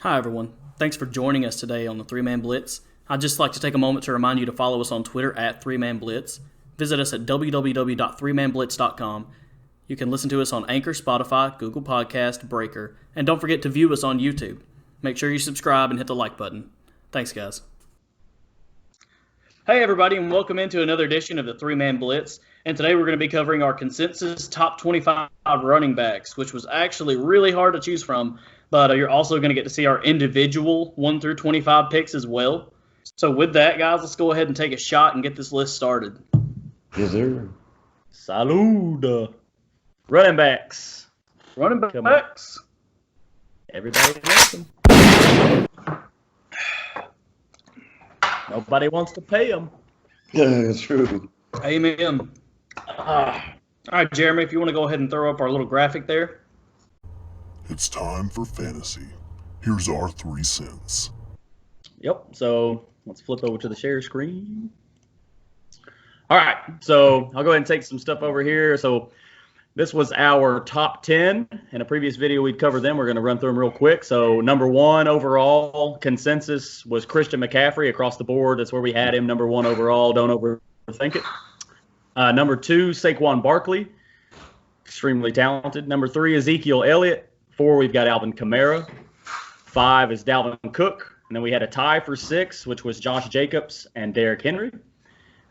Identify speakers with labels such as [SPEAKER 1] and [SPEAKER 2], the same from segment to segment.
[SPEAKER 1] Hi, everyone. Thanks for joining us today on the Three Man Blitz. I'd just like to take a moment to remind you to follow us on Twitter at 3manblitz. Visit us at www.3manblitz.com. You can listen to us on Anchor, Spotify, Google Podcast, Breaker, and don't forget to view us on YouTube. Make sure you subscribe and hit the like button. Thanks, guys. Hey, everybody, and welcome into another edition of the Three Man Blitz. And today we're going to be covering our consensus top 25 running backs, which was actually really hard to choose from. But you're also going to get to see our individual 1 through 25 picks as well. So with that, guys, let's go ahead and take a shot and get this list started.
[SPEAKER 2] Yes, sir.
[SPEAKER 3] Salud. Running backs.
[SPEAKER 1] Running backs.
[SPEAKER 3] Everybody wants them. Nobody wants to pay them.
[SPEAKER 2] Yeah, it's true.
[SPEAKER 1] Amen. All right, Jeremy, if you want to go ahead and throw up our little graphic there.
[SPEAKER 4] It's time for fantasy. Here's our 3 cents.
[SPEAKER 3] Yep, so let's flip over to the share screen. All right, so I'll go ahead and take some stuff over here. So this was our top 10. In a previous video, we'd covered them. We're going to run through them real quick. So number 1 overall consensus was Christian McCaffrey across the board. That's where we had him, number 1 overall. Don't overthink it. Number 2, Saquon Barkley. Extremely talented. Number 3, Ezekiel Elliott. 4, we've got Alvin Kamara. 5 is Dalvin Cook. And then we had a tie for 6, which was Josh Jacobs and Derrick Henry.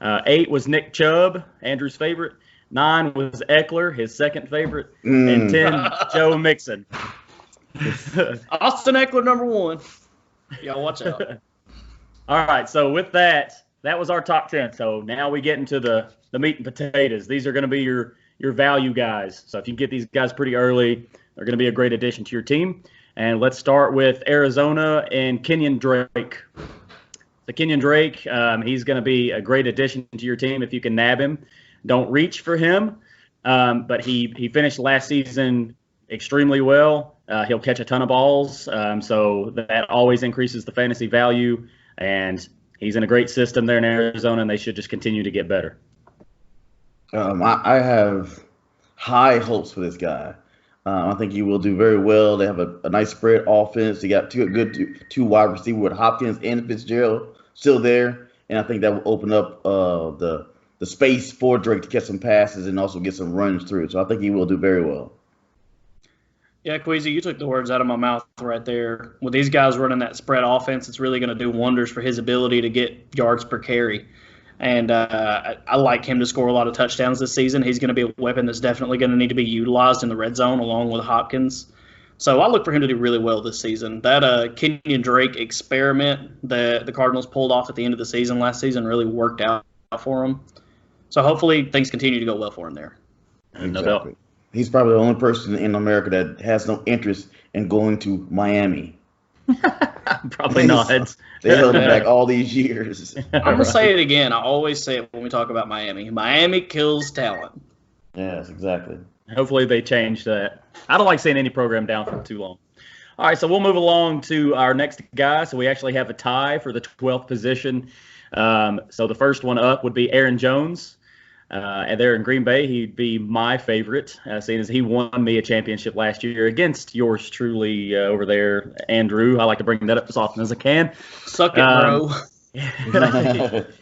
[SPEAKER 3] 8 was Nick Chubb, Andrew's favorite. 9 was Eckler, his second favorite. And 10, Joe Mixon.
[SPEAKER 1] Austin Eckler, number 1. Y'all watch out.
[SPEAKER 3] All right, so with that was our top 10. So now we get into the meat and potatoes. These are going to be your value guys. So if you get these guys pretty early, they're going to be a great addition to your team. And let's start with Arizona and Kenyon Drake. So Kenyon Drake, he's going to be a great addition to your team if you can nab him. Don't reach for him, but he finished last season extremely well. He'll catch a ton of balls, so that always increases the fantasy value. And he's in a great system there in Arizona, and they should just continue to get better.
[SPEAKER 2] I have high hopes for this guy. I think he will do very well. They have a nice spread offense. They got two wide receivers with Hopkins and Fitzgerald still there, and I think that will open up the space for Drake to catch some passes and also get some runs through. So I think he will do very well.
[SPEAKER 1] Yeah, Queasy, you took the words out of my mouth right there. With these guys running that spread offense, it's really going to do wonders for his ability to get yards per carry. And I like him to score a lot of touchdowns this season. He's going to be a weapon that's definitely going to need to be utilized in the red zone along with Hopkins. So I look for him to do really well this season. That Kenyon Drake experiment that the Cardinals pulled off at the end of the season last season really worked out for him. So hopefully things continue to go well for him there.
[SPEAKER 2] Exactly. He's probably the only person in America that has no interest in going to Miami.
[SPEAKER 3] Probably not.
[SPEAKER 2] They held him back all these years.
[SPEAKER 1] I'm going to say it again. I always say it when we talk about Miami. Miami kills talent.
[SPEAKER 2] Yes, exactly.
[SPEAKER 3] Hopefully they change that. I don't like seeing any program down for too long. All right, so we'll move along to our next guy. So we actually have a tie for the 12th position. So the first one up would be Aaron Jones. And there in Green Bay, he'd be my favorite, seeing as he won me a championship last year against yours truly over there, Andrew. I like to bring that up as often as I can.
[SPEAKER 1] Suck it, bro.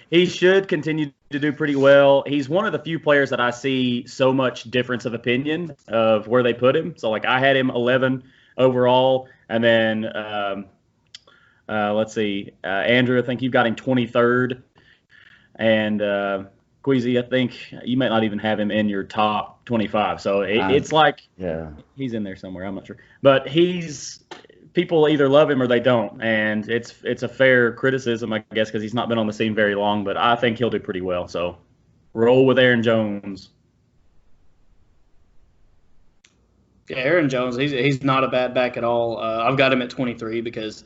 [SPEAKER 3] He should continue to do pretty well. He's one of the few players that I see so much difference of opinion of where they put him. So, like, I had him 11 overall, and then let's see, Andrew, I think you've got him 23rd, and Queasy, I think you might not even have him in your top 25. So it's like he's in there somewhere. I'm not sure. But people either love him or they don't. And it's a fair criticism, I guess, because he's not been on the scene very long. But I think he'll do pretty well. So roll with Aaron Jones.
[SPEAKER 1] Yeah, Aaron Jones, he's not a bad back at all. I've got him at 23 because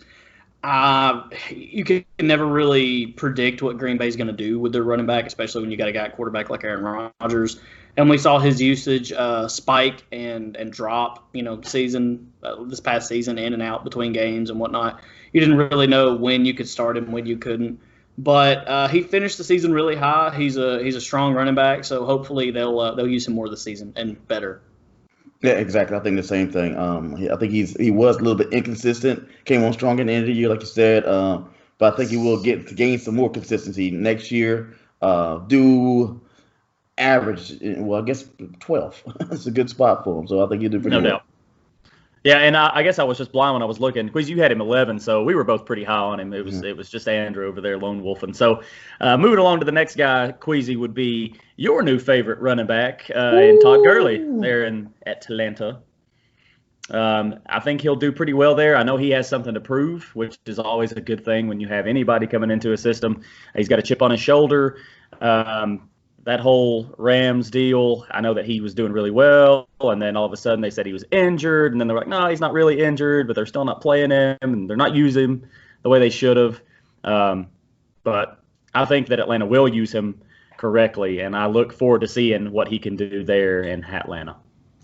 [SPEAKER 1] you can never really predict what Green Bay's going to do with their running back, especially when you got a guy at quarterback like Aaron Rodgers. And we saw his usage spike and drop, this past season, in and out between games and whatnot. You didn't really know when you could start him, when you couldn't. But he finished the season really high. He's a strong running back, so hopefully they'll use him more this season and better.
[SPEAKER 2] Yeah, exactly. I think the same thing. I think he was a little bit inconsistent. Came on strong at the end of the year, like you said. But I think he will get to gain some more consistency next year. Do average, well, I guess 12. It's a good spot for him. So I think he'll do pretty
[SPEAKER 3] No
[SPEAKER 2] well.
[SPEAKER 3] doubt. Yeah, and I guess I was just blind when I was looking. Quiz, you had him 11, so we were both pretty high on him. It was just Andrew over there, lone wolfing. So moving along to the next guy, Queasy, would be your new favorite running back in Todd Gurley there in Atlanta. I think he'll do pretty well there. I know he has something to prove, which is always a good thing when you have anybody coming into a system. He's got a chip on his shoulder. That whole Rams deal, I know that he was doing really well, and then all of a sudden they said he was injured, and then they're like, no, he's not really injured, but they're still not playing him, and they're not using him the way they should have. But I think that Atlanta will use him correctly, and I look forward to seeing what he can do there in Atlanta.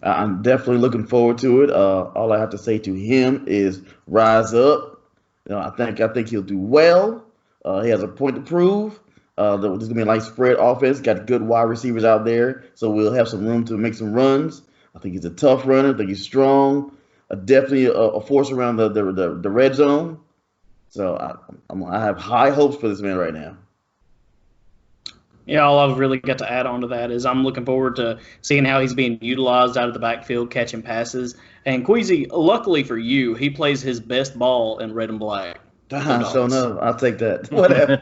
[SPEAKER 2] I'm definitely looking forward to it. All I have to say to him is rise up. I think he'll do well. He has a point to prove. This is gonna be a nice spread offense. Got good wide receivers out there, so we'll have some room to make some runs. I think he's a tough runner. I think he's strong. Definitely a force around the red zone. So I have high hopes for this man right now.
[SPEAKER 1] Yeah, all I've really got to add on to that is I'm looking forward to seeing how he's being utilized out of the backfield, catching passes. And Queasy, luckily for you, he plays his best ball in red and black.
[SPEAKER 2] So no, I'll take that. Whatever.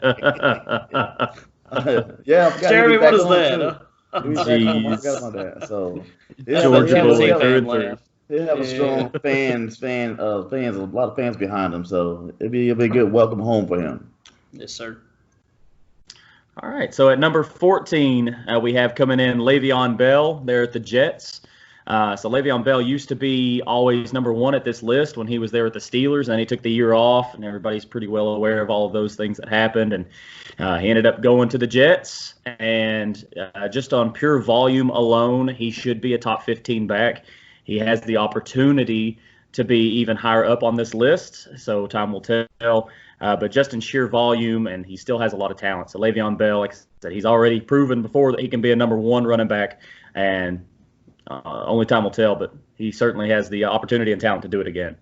[SPEAKER 2] Yeah,
[SPEAKER 1] Jeremy, what is that?
[SPEAKER 2] I forgot about that. So
[SPEAKER 3] Georgia boy through and through.
[SPEAKER 2] He'll have a strong fans, a lot of fans behind him. So it'll be a good welcome home for him.
[SPEAKER 1] Yes, sir.
[SPEAKER 3] All right, so at number 14, we have coming in Le'Veon Bell there at the Jets. So Le'Veon Bell used to be always number one at this list when he was there with the Steelers, and he took the year off, and everybody's pretty well aware of all of those things that happened. And he ended up going to the Jets, and just on pure volume alone, he should be a top 15 back. He has the opportunity to be even higher up on this list, so time will tell. But just in sheer volume, and he still has a lot of talent. So Le'Veon Bell, like I said, he's already proven before that he can be a number one running back, and only time will tell. But he certainly has the opportunity and talent to do it again.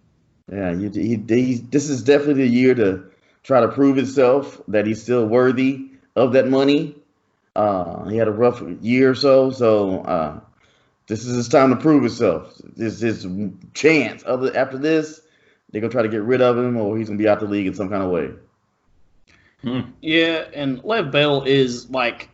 [SPEAKER 2] Yeah, this is definitely the year to try to prove himself that he's still worthy of that money. He had a rough year or so this is his time to prove himself. This is his chance. After this, they're going to try to get rid of him, or he's going to be out the league in some kind of way.
[SPEAKER 1] Yeah, and Lev Bell is, like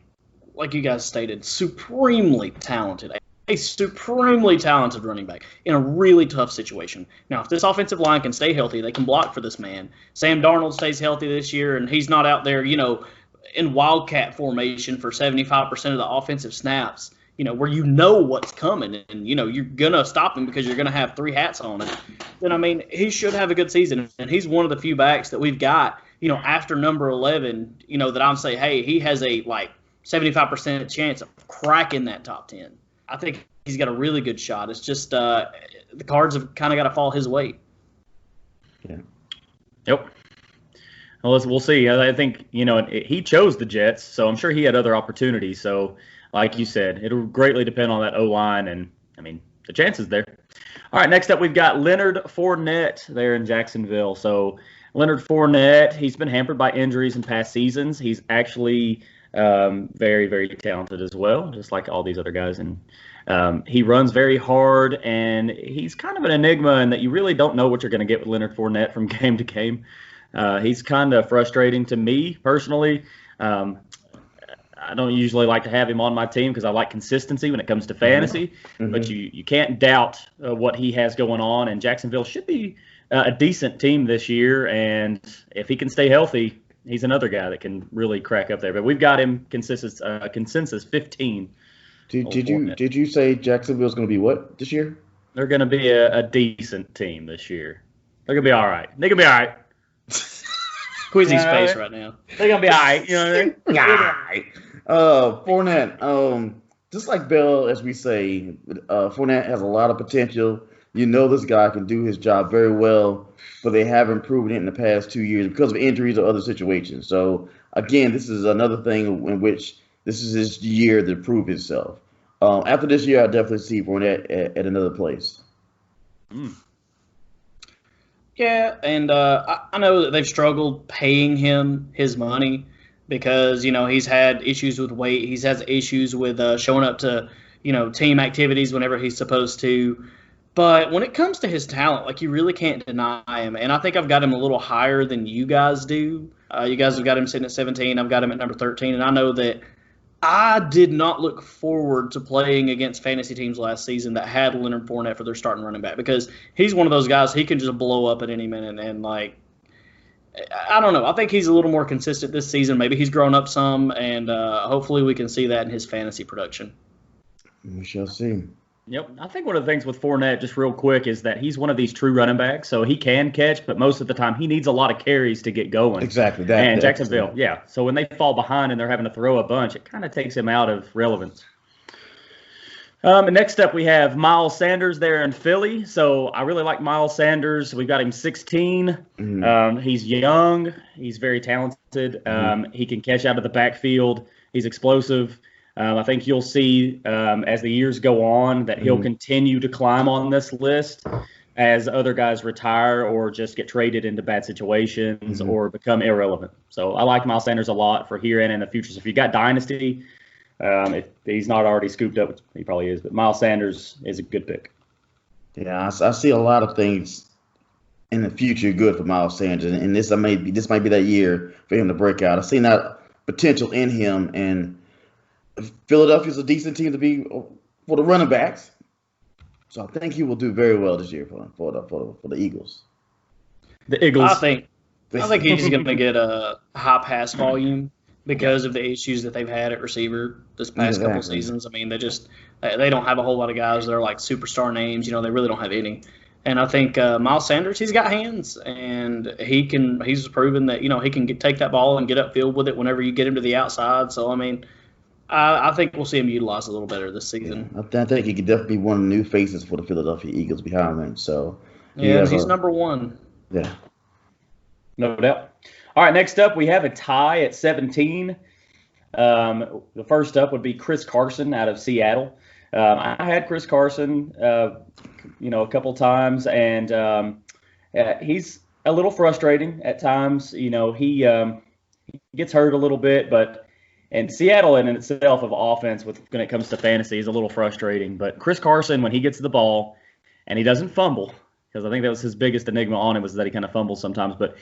[SPEAKER 1] you guys stated, supremely talented. A supremely talented running back in a really tough situation. Now, if this offensive line can stay healthy, they can block for this man. Sam Darnold stays healthy this year, and he's not out there, in wildcat formation for 75% of the offensive snaps. Where what's coming, and you're gonna stop him because you're gonna have three hats on him. Then he should have a good season, and he's one of the few backs that we've got. After number 11, that I'm saying, hey, he has a 75% chance of cracking that top 10. I think he's got a really good shot. It's just the cards have kind of got to fall his way.
[SPEAKER 2] Yeah.
[SPEAKER 3] Yep. Well, we'll see. I think he chose the Jets, so I'm sure he had other opportunities. So, like you said, it'll greatly depend on that O-line, and the chances there. All right, next up we've got Leonard Fournette there in Jacksonville. So Leonard Fournette, he's been hampered by injuries in past seasons. He's actually very, very talented as well, just like all these other guys. And he runs very hard, and he's kind of an enigma in that you really don't know what you're going to get with Leonard Fournette from game to game. He's kind of frustrating to me personally. I don't usually like to have him on my team because I like consistency when it comes to fantasy, but you can't doubt what he has going on, and Jacksonville should be a decent team this year, and if he can stay healthy, he's another guy that can really crack up there. But we've got him consensus 15.
[SPEAKER 2] Did you say Jacksonville's going to be what this year?
[SPEAKER 3] They're going to be a decent team this year. They're going to be all right. They're going to be all right.
[SPEAKER 1] Queasy's face right now.
[SPEAKER 3] They're going to be all right. You know what I mean?
[SPEAKER 2] Fournette, just like Bell, as we say, Fournette has a lot of potential. This guy can do his job very well, but they haven't proven it in the past 2 years because of injuries or other situations. So, again, this is another thing in which this is his year to prove himself. After this year, I definitely see Fournette at another place.
[SPEAKER 1] Yeah, and I know that they've struggled paying him his money because he's had issues with weight. He's had issues with showing up to team activities whenever he's supposed to. But when it comes to his talent, like you really can't deny him. And I think I've got him a little higher than you guys do. You guys have got him sitting at 17. I've got him at number 13. And I know that I did not look forward to playing against fantasy teams last season that had Leonard Fournette for their starting running back because he's one of those guys, he can just blow up at any minute. And, like, I don't know. I think he's a little more consistent this season. Maybe he's grown up some, and hopefully we can see that in his fantasy production.
[SPEAKER 2] We shall see.
[SPEAKER 3] Yep. I think one of the things with Fournette, just real quick, is that he's one of these true running backs. So he can catch, but most of the time he needs a lot of carries to get going.
[SPEAKER 2] Exactly.
[SPEAKER 3] And Jacksonville, yeah. So when they fall behind and they're having to throw a bunch, it kind of takes him out of relevance. Next up, we have Miles Sanders there in Philly. So I really like Miles Sanders. We've got him 16.
[SPEAKER 2] Mm-hmm.
[SPEAKER 3] He's young. He's very talented. He can catch out of the backfield. He's explosive. I think you'll see as the years go on that he'll continue to climb on this list as other guys retire or just get traded into bad situations or become irrelevant. So I like Miles Sanders a lot for here and in the future. So if you got Dynasty, if he's not already scooped up, he probably is, but Miles Sanders is a good pick.
[SPEAKER 2] Yeah, I see a lot of things in the future good for Miles Sanders, and this might be that year for him to break out. I've seen that potential in him, and Philadelphia's a decent team to be for the running backs, so I think he will do very well this year for the Eagles.
[SPEAKER 3] The Eagles.
[SPEAKER 1] I think he's going to get a high pass volume because of the issues that they've had at receiver this past couple seasons. I mean, they don't have a whole lot of guys that are like superstar names. They really don't have any. And I think Miles Sanders, he's got hands, and he's proven that he can take that ball and get upfield with it whenever you get him to the outside. So I mean, I think we'll see him utilized a little better this season.
[SPEAKER 2] Yeah, I think he could definitely be one of the new faces for the Philadelphia Eagles behind him. So
[SPEAKER 1] yeah, he's number one.
[SPEAKER 2] Yeah,
[SPEAKER 3] no doubt. All right, next up we have a tie at 17. The first up would be Chris Carson out of Seattle. I had Chris Carson, a couple times, and he's a little frustrating at times. He gets hurt a little bit, and Seattle in itself of offense when it comes to fantasy is a little frustrating. But Chris Carson, when he gets the ball and he doesn't fumble, because I think that was his biggest enigma on him was that he kind of fumbles sometimes, but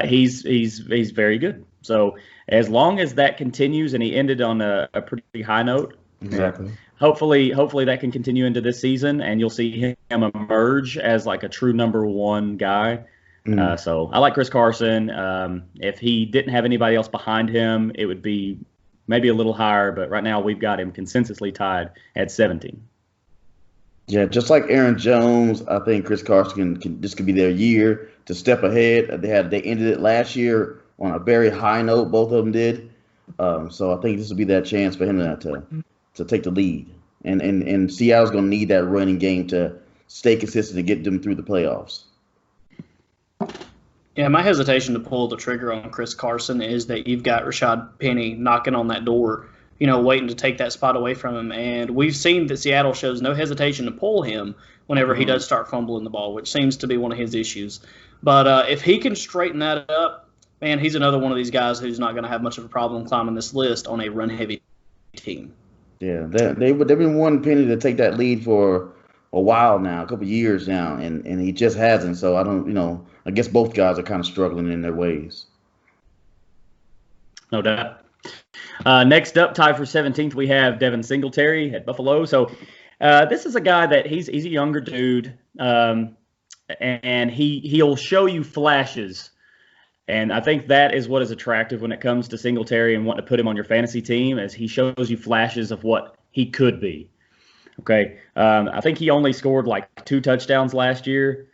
[SPEAKER 3] he's very good. So as long as that continues and he ended on a pretty high note,
[SPEAKER 2] exactly.
[SPEAKER 3] Hopefully that can continue into this season, and you'll see him emerge as like a true number one guy. So I like Chris Carson. If he didn't have anybody else behind him, it would be maybe a little higher, but right now we've got him consensusly tied at 17.
[SPEAKER 2] Yeah, just like Aaron Jones, I think Chris Carson this could be their year to step ahead. They ended it last year on a very high note. Both of them did. So I think this will be that chance for him to take the lead. And Seattle's going to need that running game to stay consistent and get them through the playoffs.
[SPEAKER 1] Yeah, my hesitation to pull the trigger on Chris Carson is that you've got Rashad Penny knocking on that door, waiting to take that spot away from him. And we've seen that Seattle shows no hesitation to pull him whenever he does start fumbling the ball, which seems to be one of his issues. But if he can straighten that up, man, he's another one of these guys who's not going to have much of a problem climbing this list on a run-heavy team.
[SPEAKER 2] Yeah, they've been wanting Penny to take that lead for a while now, a couple of years now, and he just hasn't. So I guess both guys are kind of struggling in their ways.
[SPEAKER 3] No doubt. Next up, tied for 17th, we have Devin Singletary at Buffalo. So this is a guy that he's a younger dude, and he'll show you flashes. And I think that is what is attractive when it comes to Singletary and wanting to put him on your fantasy team, as he shows you flashes of what he could be. Okay, I think he only scored like 2 touchdowns last year.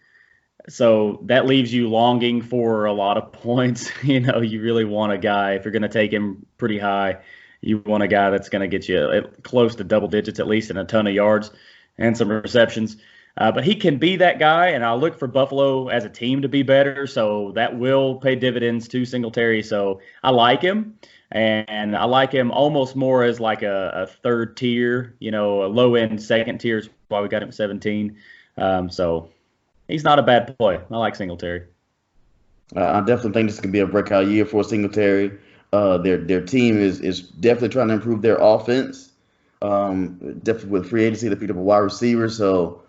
[SPEAKER 3] So that leaves you longing for a lot of points. You really want a guy, if you're going to take him pretty high, you want a guy that's going to get you close to double digits at least and a ton of yards and some receptions. But he can be that guy, and I look for Buffalo as a team to be better, so that will pay dividends to Singletary. So I like him, and I like him almost more as like a third tier, a low-end second tier is why we got him at 17. So he's not a bad play. I like Singletary.
[SPEAKER 2] I definitely think this could be a breakout year for Singletary. Their team is definitely trying to improve their offense. Definitely with free agency, they picked up a wide receiver, so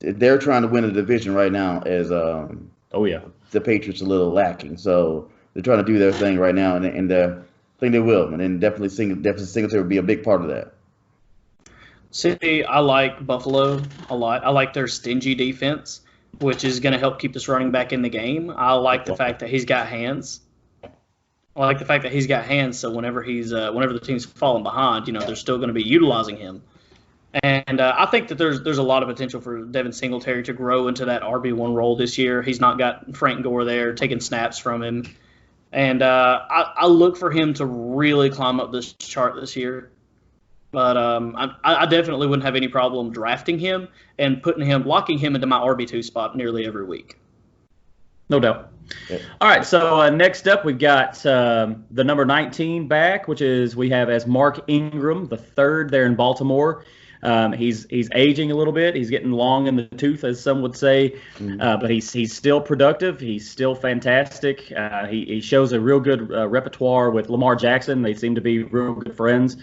[SPEAKER 2] they're trying to win a division right now. As the Patriots are a little lacking, so they're trying to do their thing right now, and I think they will. And then definitely Singletary will be a big part of that.
[SPEAKER 1] See, I like Buffalo a lot. I like their stingy defense, which is going to help keep this running back in the game. I like the fact that he's got hands. I like the fact that he's got hands, so whenever the team's falling behind, they're still going to be utilizing him. And I think that there's a lot of potential for Devin Singletary to grow into that RB1 role this year. He's not got Frank Gore there taking snaps from him. And I look for him to really climb up this chart this year. But I definitely wouldn't have any problem drafting him and locking him into my RB2 spot nearly every week.
[SPEAKER 3] No doubt. Yeah. All right, so next up we've got the number 19 back, which we have as Mark Ingram, the third there in Baltimore. He's aging a little bit. He's getting long in the tooth, as some would say, but he's still productive. He's still fantastic. He shows a real good repertoire with Lamar Jackson. They seem to be real good friends,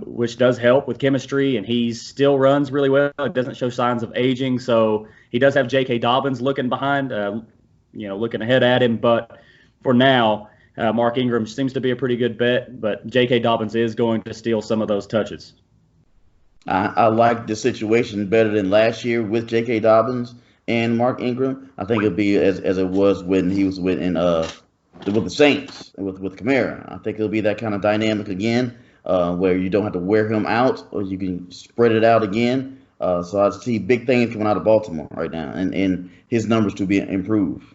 [SPEAKER 3] which does help with chemistry, and he still runs really well. It doesn't show signs of aging, so he does have J.K. Dobbins looking behind, looking ahead at him. But for now, Mark Ingram seems to be a pretty good bet, but J.K. Dobbins is going to steal some of those touches.
[SPEAKER 2] I like the situation better than last year with J.K. Dobbins and Mark Ingram. I think it'll be as it was when he was with the Saints with Kamara. I think it'll be that kind of dynamic again, where you don't have to wear him out, or you can spread it out again. So I see big things coming out of Baltimore right now, and his numbers to be improved.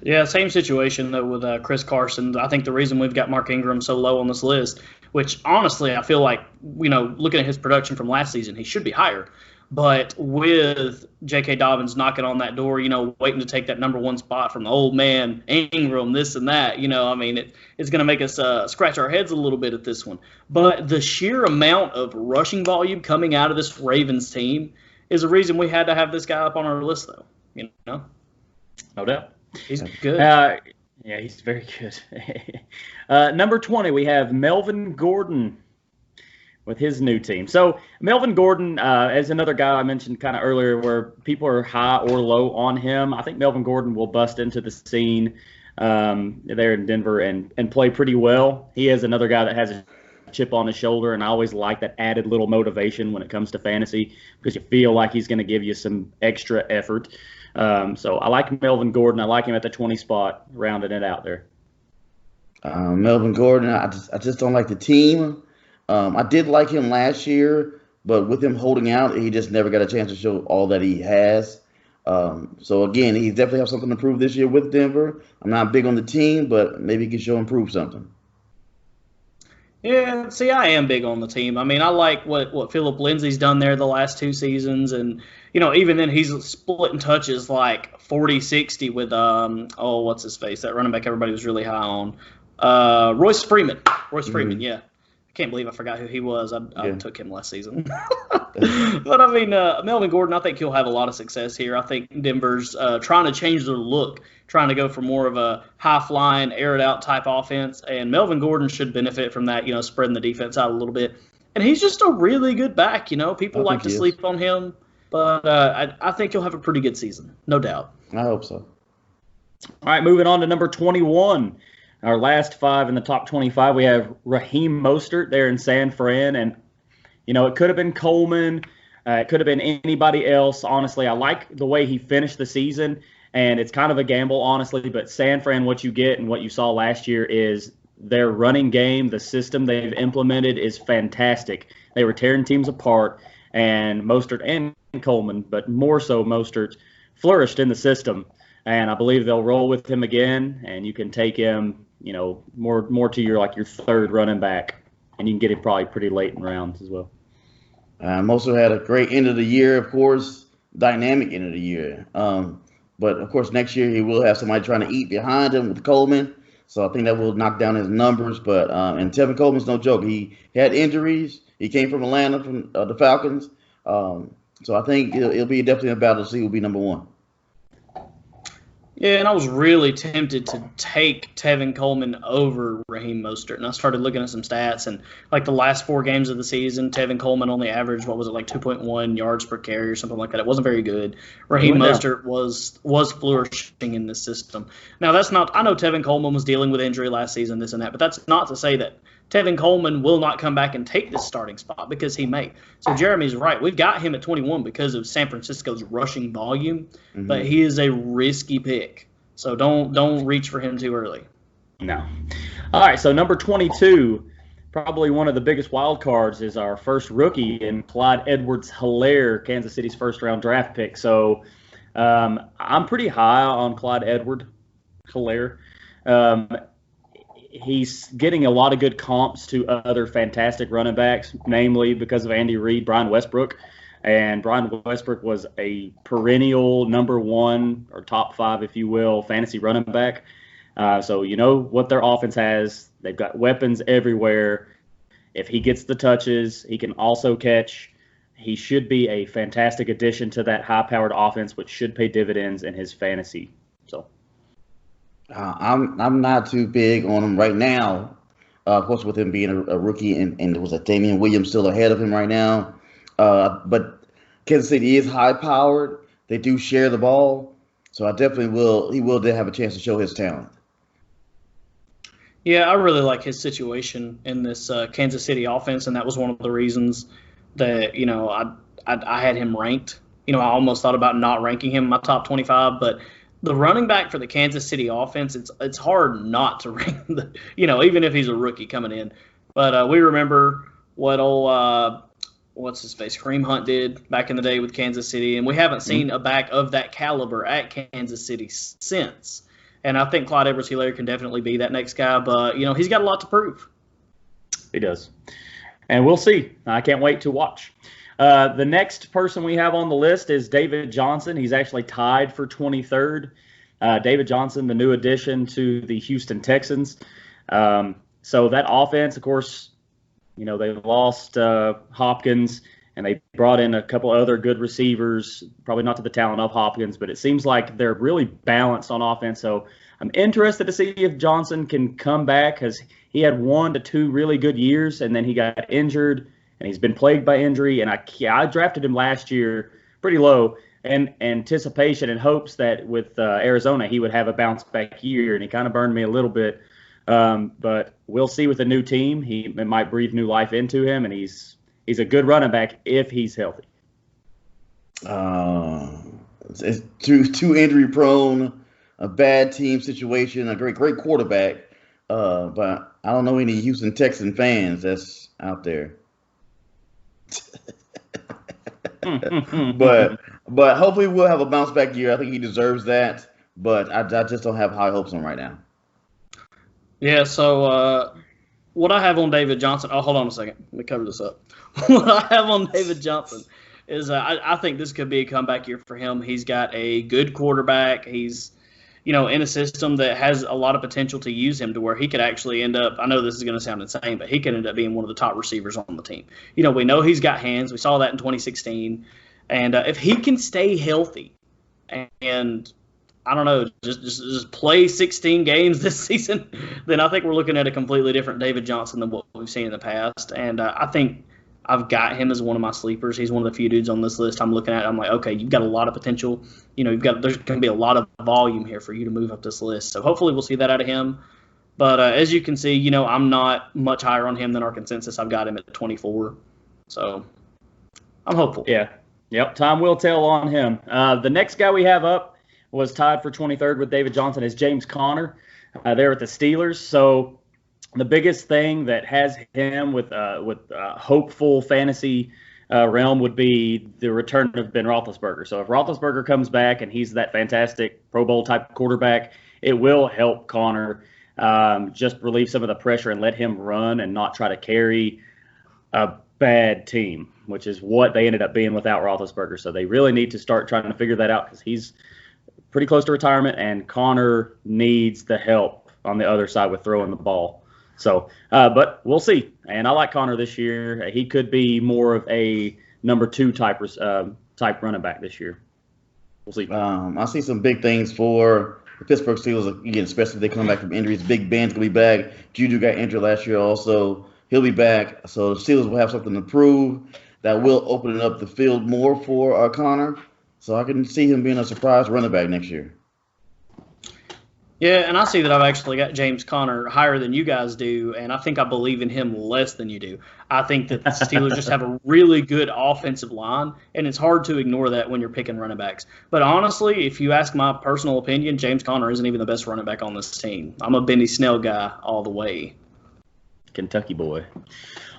[SPEAKER 1] Yeah, same situation though with Chris Carson. I think the reason we've got Mark Ingram so low on this list, which honestly I feel like, looking at his production from last season, he should be higher. But with J.K. Dobbins knocking on that door, waiting to take that number one spot from the old man Ingram, this and that, it's going to make us scratch our heads a little bit at this one. But the sheer amount of rushing volume coming out of this Ravens team is a reason we had to have this guy up on our list, though.
[SPEAKER 3] No doubt.
[SPEAKER 1] He's good.
[SPEAKER 3] Yeah, he's very good. Number 20, we have Melvin Gordon with his new team. So Melvin Gordon is another guy I mentioned kind of earlier where people are high or low on him. I think Melvin Gordon will bust into the scene there in Denver and play pretty well. He is another guy that has a chip on his shoulder, and I always like that added little motivation when it comes to fantasy because you feel like he's going to give you some extra effort. So I like Melvin Gordon. I like him at the 20 spot, rounding it out there.
[SPEAKER 2] Melvin Gordon, I just don't like the team. I did like him last year, but with him holding out, he just never got a chance to show all that he has. So again, he definitely has something to prove this year with Denver. I'm not big on the team, but maybe he can show and prove something.
[SPEAKER 1] Yeah, see, I am big on the team. I mean, I like what Philip Lindsay's done there the last two seasons. And, even then he's splitting touches like 40-60 with, what's his face? That running back everybody was really high on. Royce Freeman. Freeman, yeah. I can't believe I forgot who he was. I took him last season. But, I mean, Melvin Gordon, I think he'll have a lot of success here. I think Denver's trying to change their look, trying to go for more of a high-flying, air-it-out type offense. And Melvin Gordon should benefit from that, spreading the defense out a little bit. And he's just a really good back, People like to sleep on him. But I think he'll have a pretty good season, no doubt.
[SPEAKER 2] I hope so.
[SPEAKER 3] All right, moving on to number 21. Our last five in the top 25, we have Raheem Mostert there in San Fran. And, it could have been Coleman. It could have been anybody else. Honestly, I like the way he finished the season. And it's kind of a gamble, honestly. But San Fran, what you get and what you saw last year is their running game, the system they've implemented is fantastic. They were tearing teams apart. And Mostert and Coleman, but more so Mostert, flourished in the system. And I believe they'll roll with him again. And you can take him, more to your third running back, and you can get him probably pretty late in rounds as well.
[SPEAKER 2] Moser had a great end of the year, of course, dynamic end of the year. But of course, next year he will have somebody trying to eat behind him with Coleman. So I think that will knock down his numbers. But and Tevin Coleman's no joke. He had injuries. He came from Atlanta from the Falcons. So I think it'll be definitely a battle to see who'll be number one.
[SPEAKER 1] Yeah, and I was really tempted to take Tevin Coleman over Raheem Mostert, and I started looking at some stats, and like the last 4 games of the season, Tevin Coleman only averaged, what was it, like 2.1 yards per carry or something like that. It wasn't very good. Raheem Mostert was flourishing in this system. Now, that's not – I know Tevin Coleman was dealing with injury last season, this and that, but that's not to say that Tevin Coleman will not come back and take this starting spot, because he may. So Jeremy's right. We've got him at 21 because of San Francisco's rushing volume, but he is a risky pick. So don't reach for him too early.
[SPEAKER 3] No. All right, so number 22, probably one of the biggest wild cards, is our first rookie in Clyde Edwards-Helaire, Kansas City's first-round draft pick. So I'm pretty high on Clyde Edwards-Helaire. He's getting a lot of good comps to other fantastic running backs, namely because of Andy Reid, Brian Westbrook. And Brian Westbrook was a perennial number 1 or top 5, if you will, fantasy running back. So you know what their offense has. They've got weapons everywhere. If he gets the touches, he can also catch. He should be a fantastic addition to that high-powered offense, which should pay dividends in his fantasy. So
[SPEAKER 2] I'm not too big on him right now. Of course, with him being a rookie, and there was a Damian Williams still ahead of him right now. But Kansas City is high-powered. They do share the ball, so I definitely will. He will have a chance to show his talent.
[SPEAKER 1] Yeah, I really like his situation in this Kansas City offense, and that was one of the reasons that I had him ranked. I almost thought about not ranking him in my top 25, but the running back for the Kansas City offense, it's hard not to rank even if he's a rookie coming in. But we remember what what's his face, Kareem Hunt did back in the day with Kansas City, and we haven't seen a back of that caliber at Kansas City since. And I think Clyde Edwards-Helaire can definitely be that next guy, but he's got a lot to prove.
[SPEAKER 3] He does, and we'll see. I can't wait to watch. The next person we have on the list is David Johnson. He's actually tied for 23rd. David Johnson, the new addition to the Houston Texans. So that offense, of course, they lost Hopkins, and they brought in a couple other good receivers, probably not to the talent of Hopkins, but it seems like they're really balanced on offense. So I'm interested to see if Johnson can come back, because he had 1 to 2 really good years, and then he got injured, and he's been plagued by injury. And I drafted him last year pretty low in anticipation and hopes that with Arizona he would have a bounce-back year, and he kind of burned me a little bit. But we'll see with a new team. It might breathe new life into him, and he's a good running back if he's healthy.
[SPEAKER 2] It's too injury prone, a bad team situation, a great quarterback. But I don't know any Houston Texan fans that's out there. but hopefully we'll have a bounce back year. I think he deserves that. But I just don't have high hopes on him right now.
[SPEAKER 1] Yeah, so what I have on David Johnson – oh, hold on a second. Let me cover this up. What I have on David Johnson is I think this could be a comeback year for him. He's got a good quarterback. He's, in a system that has a lot of potential to use him to where he could actually end up – I know this is going to sound insane, but he could end up being one of the top receivers on the team. We know he's got hands. We saw that in 2016. And if he can stay healthy and – I don't know, just play 16 games this season, then I think we're looking at a completely different David Johnson than what we've seen in the past. And I think I've got him as one of my sleepers. He's one of the few dudes on this list I'm looking at. I'm like, okay, you've got a lot of potential. There's going to be a lot of volume here for you to move up this list. So hopefully we'll see that out of him. But as you can see, I'm not much higher on him than our consensus. I've got him at 24. So I'm hopeful.
[SPEAKER 3] Yeah. Yep. Time will tell on him. The next guy we have up was tied for 23rd with David Johnson is James Conner there at the Steelers. So the biggest thing that has him with hopeful fantasy realm would be the return of Ben Roethlisberger. So if Roethlisberger comes back and he's that fantastic Pro Bowl type quarterback, it will help Conner just relieve some of the pressure and let him run and not try to carry a bad team, which is what they ended up being without Roethlisberger. So they really need to start trying to figure that out because he's pretty close to retirement, and Connor needs the help on the other side with throwing the ball. So, but we'll see. And I like Connor this year. He could be more of a number 2 type running back this year. We'll see.
[SPEAKER 2] I see some big things for the Pittsburgh Steelers, again, especially if they come back from injuries. Big Ben's going to be back. Juju got injured last year also. He'll be back. So the Steelers will have something to prove that will open up the field more for Connor. So I can see him being a surprise running back next year.
[SPEAKER 1] Yeah, and I see that I've actually got James Conner higher than you guys do, and I think I believe in him less than you do. I think that the Steelers just have a really good offensive line, and it's hard to ignore that when you're picking running backs. But honestly, if you ask my personal opinion, James Conner isn't even the best running back on this team. I'm a Benny Snell guy all the way.
[SPEAKER 3] Kentucky boy.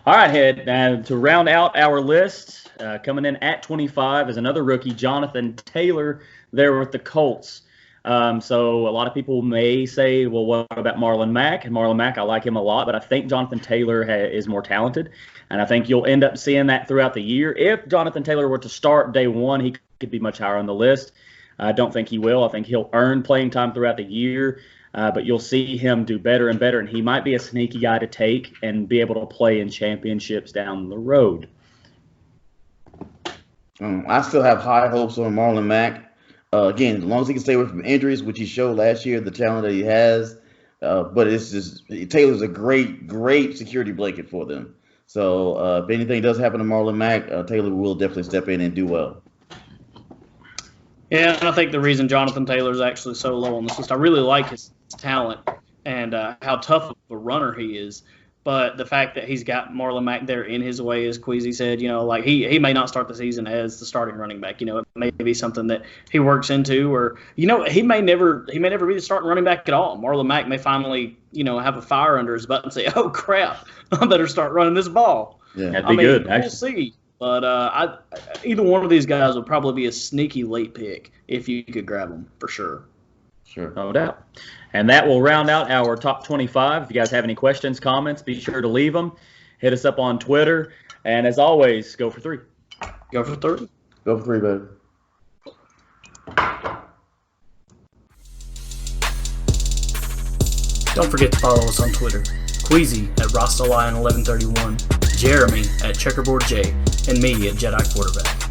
[SPEAKER 3] All right, Head. To round out our list, coming in at 25 is another rookie, Jonathan Taylor, there with the Colts. So a lot of people may say, well, what about Marlon Mack? And Marlon Mack, I like him a lot, but I think Jonathan Taylor is more talented. And I think you'll end up seeing that throughout the year. If Jonathan Taylor were to start day one, he could be much higher on the list. I don't think he will. I think he'll earn playing time throughout the year. But you'll see him do better and better. And he might be a sneaky guy to take and be able to play in championships down the road.
[SPEAKER 2] I still have high hopes on Marlon Mack. Again, as long as he can stay away from injuries, which he showed last year, the talent that he has. But it's just Taylor's a great security blanket for them. So if anything does happen to Marlon Mack, Taylor will definitely step in and do well.
[SPEAKER 1] Yeah, and I think the reason Jonathan Taylor is actually so low on this list, I really like his talent and how tough of a runner he is. But the fact that he's got Marlon Mack there in his way, as Queasy said, like he may not start the season as the starting running back. It may be something that he works into, or he may never be the starting running back at all. Marlon Mack may finally have a fire under his butt and say, "Oh crap, I better start running this ball."
[SPEAKER 3] Yeah, that'd be good.
[SPEAKER 1] We'll see. But either one of these guys would probably be a sneaky late pick if you could grab them for sure.
[SPEAKER 2] Sure.
[SPEAKER 3] No doubt. And that will round out our top 25. If you guys have any questions, comments, be sure to leave them. Hit us up on Twitter. And as always, go for 3.
[SPEAKER 1] Go for 3.
[SPEAKER 2] Go for 3, baby.
[SPEAKER 1] Don't forget to follow us on Twitter. Queasy at RastaLion1131, Jeremy at CheckerboardJ, and me at Jedi Quarterback.